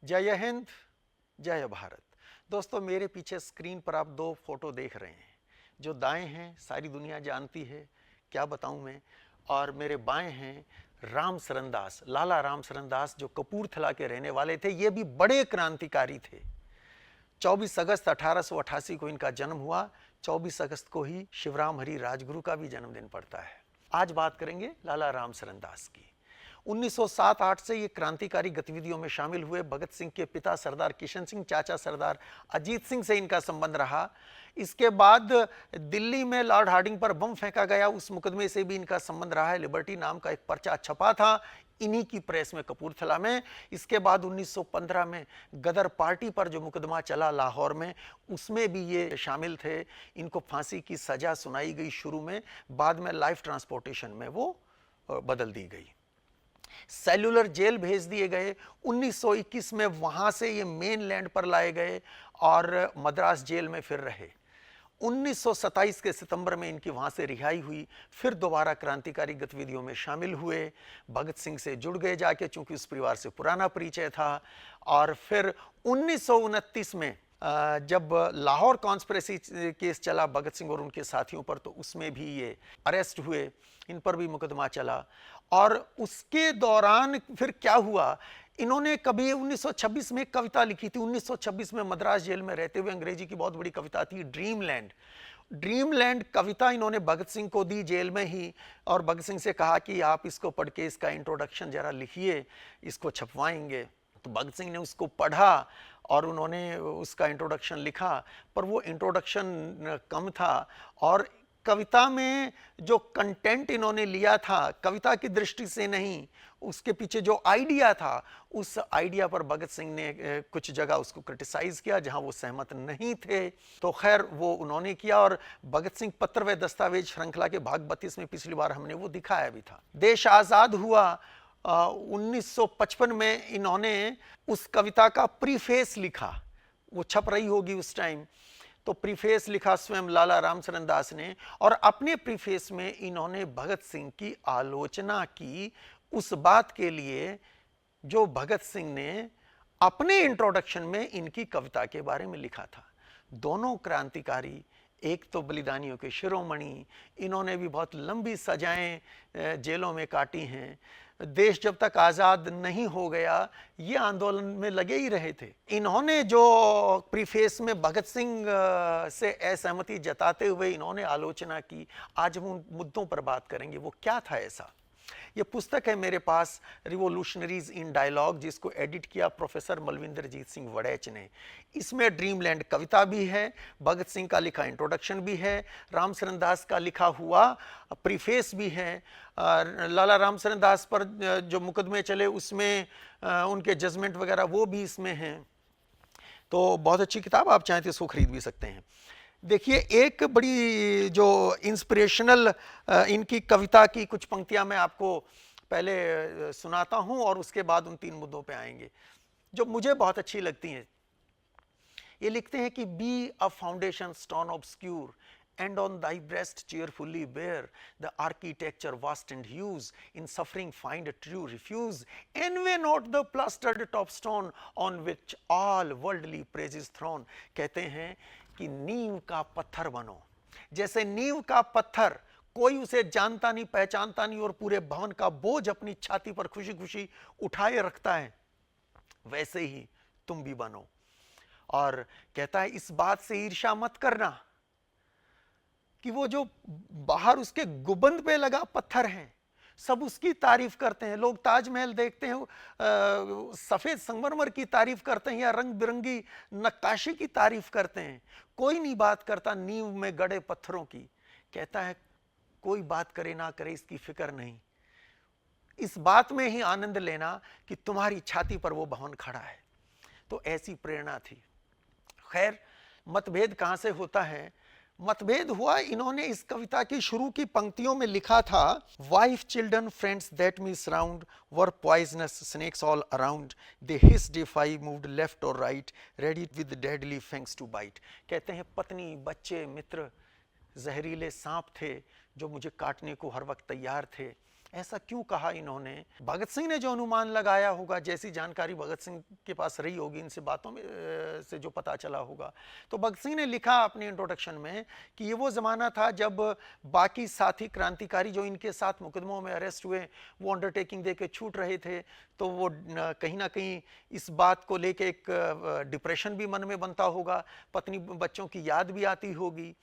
जय हिंद, जय भारत। दोस्तों, मेरे पीछे स्क्रीन पर आप दो फोटो देख रहे हैं। जो दाएं हैं सारी दुनिया जानती है, क्या बताऊं मैं। और मेरे बाएं हैं राम सरन दास, लाला राम सरन दास, जो कपूरथला के रहने वाले थे। ये भी बड़े क्रांतिकारी थे। 24 अगस्त 1888 को इनका जन्म हुआ। 24 अगस्त को ही शिवराम हरी राजगुरु का भी जन्मदिन पड़ता है। आज बात करेंगे लाला राम सरन दास की। 1907-8 से ये क्रांतिकारी गतिविधियों में शामिल हुए। भगत सिंह के पिता सरदार किशन सिंह, चाचा सरदार अजीत सिंह से इनका संबंध रहा। इसके बाद दिल्ली में लॉर्ड हार्डिंग पर बम फेंका गया, उस मुकदमे से भी इनका संबंध रहा है। लिबर्टी नाम का एक पर्चा छपा था इन्हीं की प्रेस में कपूरथला में। इसके बाद 1915 में गदर पार्टी पर जो मुकदमा चला लाहौर में, उसमें भी ये शामिल थे। इनको फांसी की सजा सुनाई गई शुरू में, बाद में लाइफ ट्रांसपोर्टेशन में वो बदल दी गई। सेल्यूलर जेल भेज दिए गए। 1921 में वहां से ये मेन लैंड पर लाए गए और मद्रास जेल में फिर रहे। 1927 के सितंबर में इनकी वहां से रिहाई हुई। फिर दोबारा क्रांतिकारी गतिविधियों में शामिल हुए। भगत सिंह से जुड़ गए जाके, चूंकि उस परिवार से पुराना परिचय था। और फिर 1929 में जब लाहौर कॉन्स्पिरेसी केस चला भगत सिंह और उनके साथियों पर, तो उसमें भी ये अरेस्ट हुए, इन पर भी मुकदमा चला। और उसके दौरान फिर क्या हुआ, इन्होंने कभी 1926 में कविता लिखी थी। 1926 में मद्रास जेल में रहते हुए अंग्रेजी की बहुत बड़ी कविता थी, ड्रीमलैंड। ड्रीमलैंड कविता इन्होंने भगत सिंह को दी जेल में ही, और भगत सिंह से कहा कि आप इसको पढ़ के इसका इंट्रोडक्शन जरा लिखिए, इसको छपवाएंगे। तो भगत सिंह ने उसको पढ़ा और उन्होंने उसका इंट्रोडक्शन लिखा, पर वो इंट्रोडक्शन कम था। और कविता में जो कंटेंट इन्होंने लिया था, कविता की दृष्टि से नहीं, उसके पीछे जो आइडिया था, उस आइडिया पर भगत सिंह ने कुछ जगह उसको क्रिटिसाइज किया जहां वो सहमत नहीं थे। तो खैर वो उन्होंने किया। और भगत सिंह पत्र व दस्तावेज श्रृंखला के भाग 32 में पिछली बार हमने वो दिखाया भी था। देश आजाद हुआ 1955 में, इन्होंने उस कविता का प्रीफेस लिखा, वो छप रही होगी उस टाइम। तो प्रीफेस लिखा स्वयं लाला राम सरन दास ने, और अपने प्रीफेस में इन्होंने भगत सिंह की आलोचना की उस बात के लिए जो भगत सिंह ने अपने इंट्रोडक्शन में इनकी कविता के बारे में लिखा था। दोनों क्रांतिकारी, एक तो बलिदानियों के शिरोमणि, इन्होंने भी बहुत लंबी सजाएं जेलों में काटी हैं। देश जब तक आज़ाद नहीं हो गया, ये आंदोलन में लगे ही रहे थे। इन्होंने जो प्रीफेस में भगत सिंह से असहमति जताते हुए इन्होंने आलोचना की, आज हम उन मुद्दों पर बात करेंगे। वो क्या था ऐसा? ये पुस्तक है मेरे पास, रिवोल्यूशनरीज इन डायलॉग, जिसको एडिट किया प्रोफेसर मलविंदरजीत सिंह वड़ैच ने। इसमें ड्रीमलैंड कविता भी है, भगत सिंह का लिखा इंट्रोडक्शन भी है, राम सरन दास का लिखा हुआ प्रीफेस भी है। लाला राम सरन दास पर जो मुकदमे चले उसमें उनके जजमेंट वगैरह वो भी इसमें हैं। तो बहुत अच्छी किताब, आप चाहें तो इसको खरीद भी सकते हैं। देखिए, एक बड़ी जो इंस्पिरेशनल इनकी कविता की कुछ पंक्तियां मैं आपको पहले सुनाता हूं, और उसके बाद उन 3 मुद्दों पे आएंगे जो मुझे बहुत अच्छी लगती हैं। ये लिखते हैं कि be a foundation stone obscure and on thy breast cheerfully bear the architecture vast and huge, in suffering find a true refuge, envy not the plastered top stone on which all worldly praise is thrown। कहते हैं कि नींव का पत्थर बनो। जैसे नींव का पत्थर कोई उसे जानता नहीं, पहचानता नहीं, और पूरे भवन का बोझ अपनी छाती पर खुशी खुशी उठाए रखता है, वैसे ही तुम भी बनो। और कहता है इस बात से ईर्ष्या मत करना कि वो जो बाहर उसके गुंबद पे लगा पत्थर है, सब उसकी तारीफ करते हैं। लोग ताजमहल देखते हैं, सफेद संगमरमर की तारीफ करते हैं या रंग बिरंगी नक्काशी की तारीफ करते हैं, कोई नहीं बात करता नींव में गड़े पत्थरों की। कहता है कोई बात करे ना करे इसकी फिक्र नहीं, इस बात में ही आनंद लेना कि तुम्हारी छाती पर वो भवन खड़ा है। तो ऐसी प्रेरणा थी। खैर, मतभेद कहां से होता है? मतभेद हुआ, इन्होंने इस कविता की शुरू की पंक्तियों में लिखा था, wife children friends that me surround were poisonous snakes all around, they hissed if I moved left or right, ready with deadly fangs to bite. कहते हैं पत्नी, बच्चे, मित्र जहरीले सांप थे जो मुझे काटने को हर वक्त तैयार थे। ऐसा क्यों कहा इन्होंने? भगत सिंह ने जो अनुमान लगाया होगा, जैसी जानकारी भगत सिंह के पास रही होगी इनसे बातों में से जो पता चला होगा, तो भगत सिंह ने लिखा अपने इंट्रोडक्शन में कि ये वो ज़माना था जब बाकी साथी क्रांतिकारी जो इनके साथ मुकदमों में अरेस्ट हुए वो अंडरटेकिंग दे के छूट रहे थे, तो वो कहीं ना कहीं इस बात को लेके एक डिप्रेशन भी मन में बनता होगा, पत्नी बच्चों की याद भी आती होगी।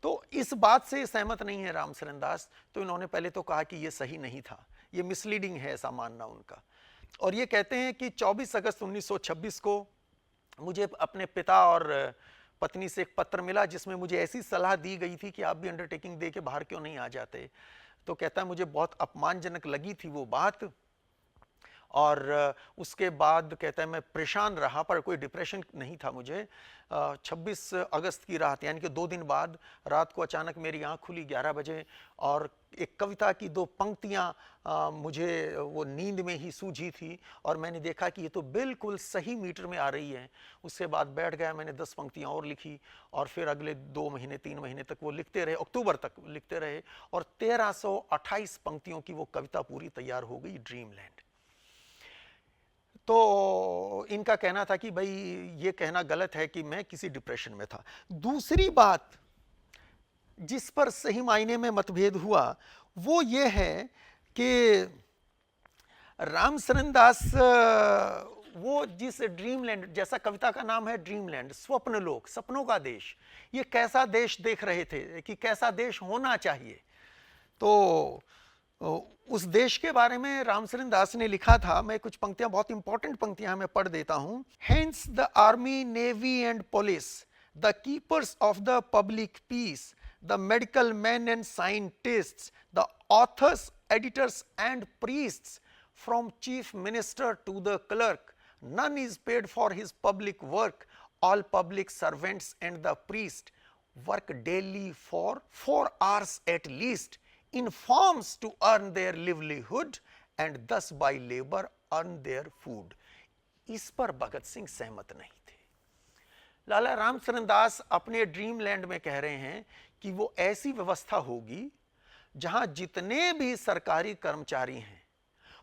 तो इस बात से सहमत नहीं है रामचरण दास, तो इन्होंने पहले तो कहा कि ये सही नहीं था, ये मिसलीडिंग है ऐसा मानना उनका। और ये कहते हैं कि 24 अगस्त 1926 को मुझे अपने पिता और पत्नी से एक पत्र मिला जिसमें मुझे ऐसी सलाह दी गई थी कि आप भी अंडरटेकिंग दे के बाहर क्यों नहीं आ जाते। तो कहता है मुझे बहुत अपमानजनक लगी थी वो बात, और उसके बाद कहता है मैं परेशान रहा, पर कोई डिप्रेशन नहीं था मुझे। 26 अगस्त की रात, यानी कि 2 दिन बाद रात को अचानक मेरी आंख खुली 11 बजे, और एक कविता की 2 पंक्तियां मुझे वो नींद में ही सूझी थी, और मैंने देखा कि ये तो बिल्कुल सही मीटर में आ रही है। उसके बाद बैठ गया, मैंने 10 पंक्तियां और लिखी, और फिर अगले 2 महीने 3 महीने तक वो लिखते रहे, अक्टूबर तक लिखते रहे, और 1328 पंक्तियों की वो कविता पूरी तैयार हो गई, ड्रीमलैंड। तो इनका कहना था कि भाई ये कहना गलत है कि मैं किसी डिप्रेशन में था। दूसरी बात जिस पर सही मायने में मतभेद हुआ वो ये है कि रामचरण दास वो जिस ड्रीमलैंड, जैसा कविता का नाम है ड्रीमलैंड, स्वप्न लोक, सपनों का देश, ये कैसा देश देख रहे थे कि कैसा देश होना चाहिए, तो उस देश के बारे में रामचरण दास ने लिखा था। मैं कुछ पंक्तियां, बहुत इंपॉर्टेंट पंक्तियां मैं पढ़ देता हूं। Hence the army, navy and police, the keepers of the public peace, the medical man and scientists, the authors, editors and priests, from chief minister to the clerk, none is paid for his public work, all public servants and the priest work daily for 4 hours at least, in farms to earn their livelihood and thus by labor earn their food। इस पर भगत सिंह सहमत नहीं थे। लाला रामचरण दास अपने dreamland में कह रहे हैं कि वो ऐसी व्यवस्था होगी जहां जितने भी सरकारी कर्मचारी हैं,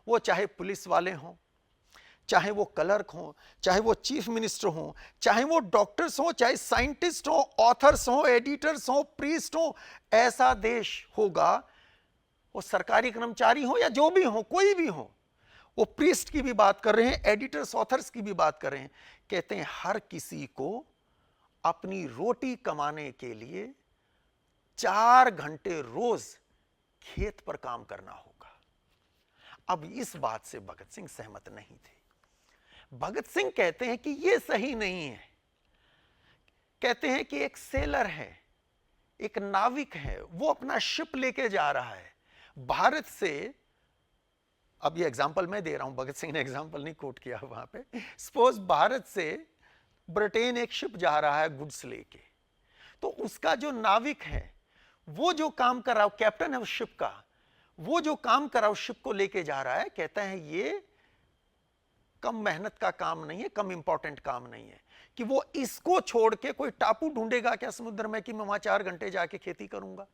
वो चाहे पुलिस वाले हों, चाहे वो क्लर्क हों, चाहे वो चीफ मिनिस्टर हों, चाहे वो डॉक्टर्स हों, चाहे साइंटिस्ट हों, ऑथर्स हों, एडिटर्स हों, प्रीस्ट हों, ऐसा देश होगा। वो सरकारी कर्मचारी हो या जो भी हो, कोई भी हो, वो प्रीस्ट की भी बात कर रहे हैं, एडिटर्स ऑथर्स की भी बात कर रहे हैं, कहते हैं हर किसी को अपनी रोटी कमाने के लिए 4 घंटे रोज खेत पर काम करना होगा। अब इस बात से भगत सिंह सहमत नहीं थे। भगत सिंह कहते हैं कि यह सही नहीं है। कहते हैं कि एक सेलर है, एक नाविक है, वो अपना शिप लेके जा रहा है भारत से। अब ये एग्जांपल मैं दे रहा हूं, भगत सिंह ने एग्जांपल नहीं कोट किया वहां पे। सपोज भारत से ब्रिटेन एक शिप जा रहा है गुड्स लेके, तो उसका जो नाविक है वो जो काम कर रहा है, कैप्टन है उस शिप का, वो जो काम कर रहा है उस शिप को लेके जा रहा है, कहता है ये कम मेहनत का काम नहीं है, कम इंपॉर्टेंट काम नहीं है कि वो इसको छोड़ के कोई टापू ढूंढेगा क्या समुद्र में कि मैं वहां 4 घंटे जाके खेती करूंगा।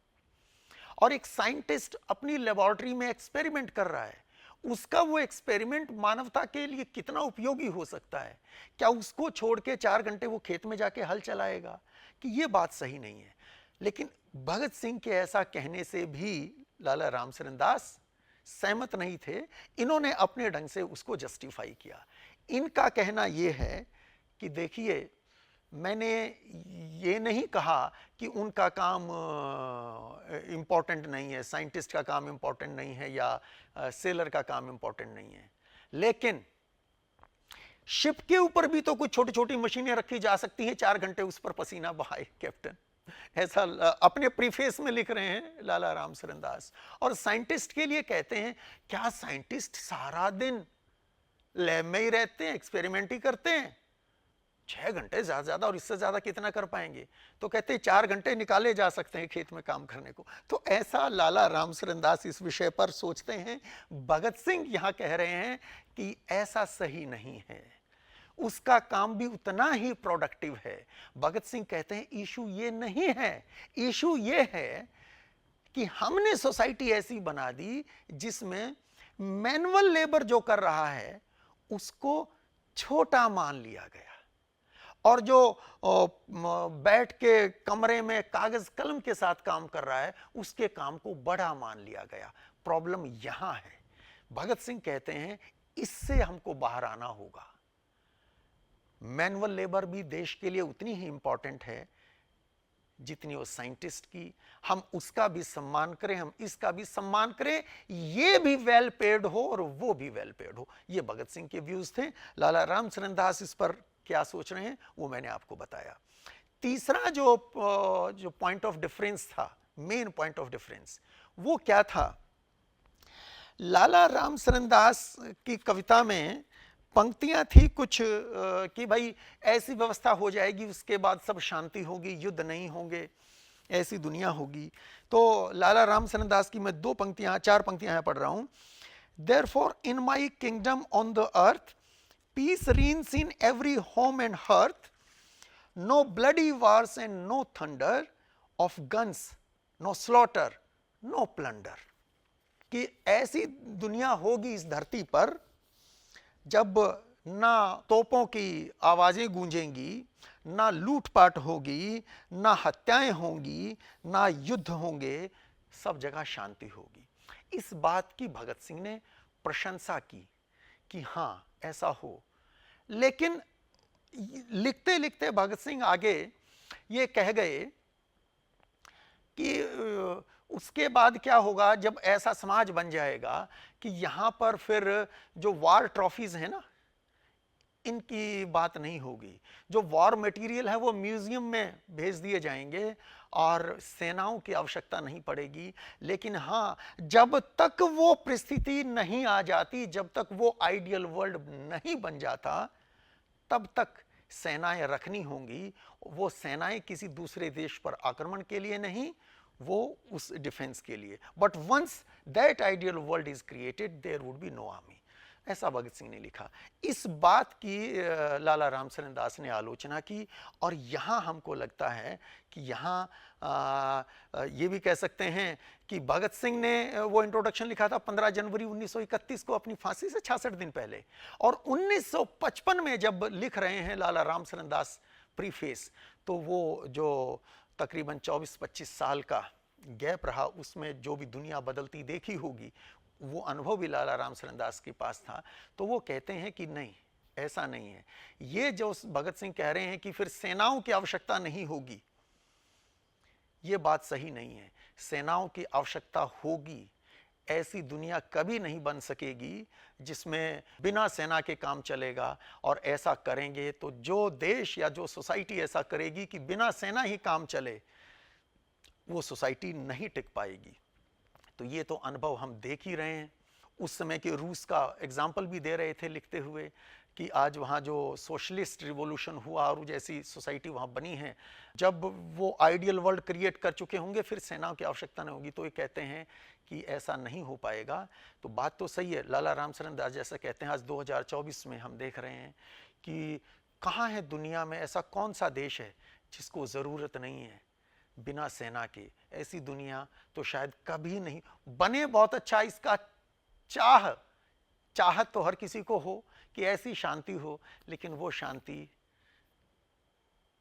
और एक साइंटिस्ट अपनी लेबोरेटरी में एक्सपेरिमेंट कर रहा है, उसका वो एक्सपेरिमेंट मानवता के लिए कितना उपयोगी हो सकता है, क्या उसको छोड़ के 4 घंटे वो खेत में जाके हल चलाएगा? कि ये बात सही नहीं है। लेकिन भगत सिंह के ऐसा कहने से भी लाला रामचरण दास सहमत नहीं थे। इन्होंने अपने ढंग से उसको जस्टिफाई किया। इनका कहना यह है कि देखिए, मैंने ये नहीं कहा कि उनका काम इंपॉर्टेंट नहीं है, साइंटिस्ट का काम इंपॉर्टेंट नहीं है या सेलर का काम इंपॉर्टेंट नहीं है, लेकिन शिप के ऊपर भी तो कुछ छोटी छोटी मशीनें रखी जा सकती हैं, 4 घंटे उस पर पसीना बहाए कैप्टन, ऐसा अपने प्रीफेस में लिख रहे हैं लाला रामचरण दास। और साइंटिस्ट के लिए कहते हैं, क्या साइंटिस्ट सारा दिन लैब में ही रहते हैं, एक्सपेरिमेंट ही करते हैं? 6 घंटे ज्यादा ज्यादा, और इससे ज्यादा कितना कर पाएंगे? तो कहते हैं 4 घंटे निकाले जा सकते हैं खेत में काम करने को। तो ऐसा लाला रामचरण दास इस विषय पर सोचते हैं। भगत सिंह यहां कह रहे हैं कि ऐसा सही नहीं है, उसका काम भी उतना ही प्रोडक्टिव है। भगत सिंह कहते हैं इशू ये नहीं है, इशू ये है कि हमने सोसाइटी ऐसी बना दी जिसमें मैनुअल लेबर जो कर रहा है उसको छोटा मान लिया गया, और जो बैठ के कमरे में कागज कलम के साथ काम कर रहा है उसके काम को बड़ा मान लिया गया। प्रॉब्लम यहां है। भगत सिंह कहते हैं इससे हमको बाहर आना होगा। मैनुअल लेबर भी देश के लिए उतनी ही इंपॉर्टेंट है जितनी वो साइंटिस्ट की। हम उसका भी सम्मान करें, हम इसका भी सम्मान करें, ये भी वेल पेड हो और वो भी वेल पेड हो। ये भगत सिंह के व्यूज थे। लाला रामचरण दास इस पर क्या सोच रहे हैं वो मैंने आपको बताया। तीसरा जो पॉइंट ऑफ डिफरेंस था, मेन पॉइंट ऑफ डिफरेंस, वो क्या था? लाला रामचरण दास की कविता में पंक्तियां थी कुछ कि भाई ऐसी व्यवस्था हो जाएगी, उसके बाद सब शांति होगी, युद्ध नहीं होंगे, ऐसी दुनिया होगी। तो लाला रामचरण दास की मैं चार पंक्तियां यहाँ पढ़ रहा हूं। Therefore in my kingdom on the earth peace reigns in every home and hearth, no bloody wars and no thunder of guns, no slaughter, no plunder। कि ऐसी दुनिया होगी इस धरती पर जब ना तोपों की आवाजें गूंजेंगी, ना लूटपाट होगी, ना हत्याएं होंगी, ना युद्ध होंगे, सब जगह शांति होगी। इस बात की भगत सिंह ने प्रशंसा की कि हां ऐसा हो। लेकिन लिखते लिखते भगत सिंह आगे ये कह गए कि उसके बाद क्या होगा जब ऐसा समाज बन जाएगा कि यहां पर फिर जो वॉर ट्रॉफीज है ना, इनकी बात नहीं होगी। जो वॉर मटेरियल है वो म्यूजियम में भेज दिए जाएंगे और सेनाओं की आवश्यकता नहीं पड़ेगी। लेकिन हाँ, जब तक वो परिस्थिति नहीं आ जाती, जब तक वो आइडियल वर्ल्ड नहीं बन जाता, तब तक सेनाएं रखनी होंगी। वो सेनाएं किसी दूसरे देश पर आक्रमण के लिए नहीं, वो उस डिफेंस के लिए। But once that ideal world is created there would be no army. ऐसा भगत सिंह ने लिखा। इस बात की लाला रामचरण दास ने आलोचना की, और यहाँ हमको लगता है कि यहाँ ये भी कह सकते हैं कि भगत सिंह ने वो इंट्रोडक्शन लिखा था 15 जनवरी 1931 को, अपनी फांसी से 66 दिन पहले। और 1955 में जब लिख रहे हैं लाला रामचरण दास प्रीफेस, तो वो जो तकरीबन 24-25 साल का गैप रहा, उसमें जो भी दुनिया बदलती देखी होगी, वो अनुभव भी लाला रामचरण दास के पास था। तो वो कहते हैं कि नहीं, ऐसा नहीं है। ये जो भगत सिंह कह रहे हैं कि फिर सेनाओं की आवश्यकता नहीं होगी, ये बात सही नहीं है। सेनाओं की आवश्यकता होगी। ऐसी दुनिया कभी नहीं बन सकेगी जिसमें बिना सेना के काम चलेगा। और ऐसा करेंगे तो जो देश या जो सोसाइटी ऐसा करेगी कि बिना सेना ही काम चले, वो सोसाइटी नहीं टिक पाएगी। तो ये तो अनुभव हम देख ही रहे हैं। उस समय के रूस का एग्जाम्पल भी दे रहे थे लिखते हुए कि आज वहाँ जो सोशलिस्ट रिवॉल्यूशन हुआ और जैसी सोसाइटी वहाँ बनी है, जब वो आइडियल वर्ल्ड क्रिएट कर चुके होंगे फिर सेनाओं की आवश्यकता नहीं होगी। तो ये कहते हैं कि ऐसा नहीं हो पाएगा। तो बात तो सही है। लाला रामचरण दास जैसा कहते हैं, आज 2024 में हम देख रहे हैं कि कहाँ है दुनिया में ऐसा कौन सा देश है जिसको ज़रूरत नहीं है बिना सेना के। ऐसी दुनिया तो शायद कभी नहीं बने। बहुत अच्छा, इसका चाहत तो हर किसी को हो कि ऐसी शांति हो, लेकिन वो शांति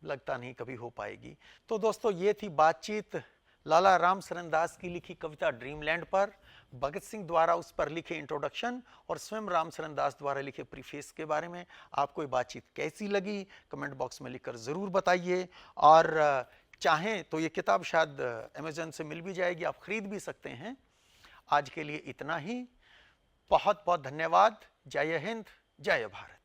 लगता नहीं कभी हो पाएगी। तो दोस्तों, ये थी बातचीत लाला रामचरण दास की लिखी कविता ड्रीमलैंड पर, भगत सिंह द्वारा उस पर लिखे इंट्रोडक्शन और स्वयं रामचरण दास द्वारा लिखे प्रीफेस के बारे में। आपको ये बातचीत कैसी लगी कमेंट बॉक्स में लिखकर ज़रूर बताइए। और चाहें तो ये किताब शायद अमेज़न से मिल भी जाएगी, आप खरीद भी सकते हैं। आज के लिए इतना ही। बहुत बहुत धन्यवाद। जय हिंद, जय भारत।